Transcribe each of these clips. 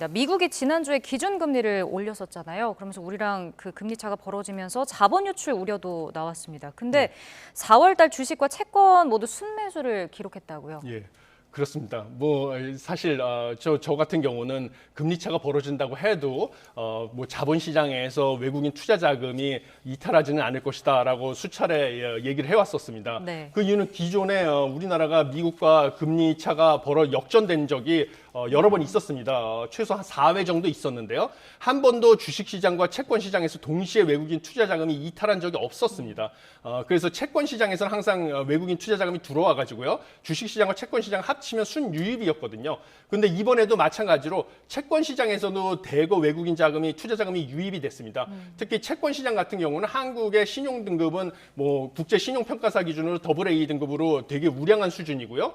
미국이 지난주에 기준금리를 올렸었잖아요. 그러면서 우리랑 그 금리 차가 벌어지면서 자본 유출 우려도 나왔습니다. 근데 4월 달 주식과 채권 모두 순매수를 기록했다고요. 예. 그렇습니다. 뭐 사실 저 같은 경우는 금리 차가 벌어진다고 해도 뭐 자본시장에서 외국인 투자 자금이 이탈하지는 않을 것이다라고 수차례 얘기를 해왔었습니다. 네. 그 이유는 기존에 우리나라가 미국과 금리 차가 역전된 적이 여러 번 있었습니다. 최소 한 4회 정도 있었는데요. 한 번도 주식시장과 채권시장에서 동시에 외국인 투자 자금이 이탈한 적이 없었습니다. 그래서 채권시장에서는 항상 외국인 투자 자금이 들어와 가지고요. 주식시장과 채권시장 합치면 순유입이었거든요. 근데 이번에도 마찬가지로 채권시장에서도 대거 외국인 자금이 투자 자금이 유입이 됐습니다. 특히 채권시장 같은 경우는 한국의 신용 등급은 뭐 국제 신용평가사 기준으로 AA 등급으로 되게 우량한 수준이고요.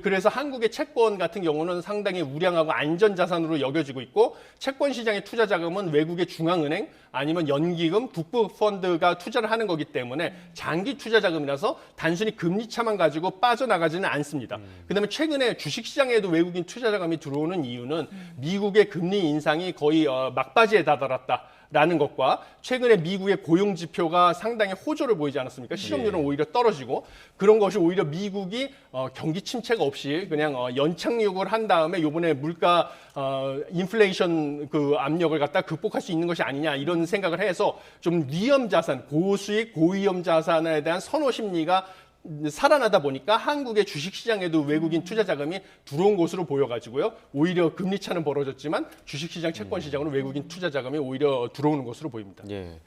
그래서 한국의 채권 같은 경우는 상당히 우량하고 안전자산으로 여겨지고 있고 채권 시장의 투자 자금은 외국의 중앙은행 아니면 연기금, 국부펀드가 투자를 하는 거기 때문에 장기 투자 자금이라서 단순히 금리 차만 가지고 빠져나가지는 않습니다. 그다음에 최근에 주식시장에도 외국인 투자 자금이 들어오는 이유는 미국의 금리 인상이 거의 막바지에 다다랐다. 라는 것과 최근에 미국의 고용 지표가 상당히 호조를 보이지 않았습니까? 실업률은 오히려 떨어지고 그런 것이 오히려 미국이 경기 침체가 없이 그냥 연착륙을 한 다음에 요번에 물가 인플레이션 그 압력을 갖다 극복할 수 있는 것이 아니냐 이런 생각을 해서 좀 위험 자산, 고수익, 고위험 자산에 대한 선호 심리가 살아나다 보니까 한국의 주식시장에도 외국인 투자 자금이 들어온 것으로 보여가지고요. 오히려 금리 차는 벌어졌지만 주식시장, 채권시장으로 외국인 투자 자금이 오히려 들어오는 것으로 보입니다. 예.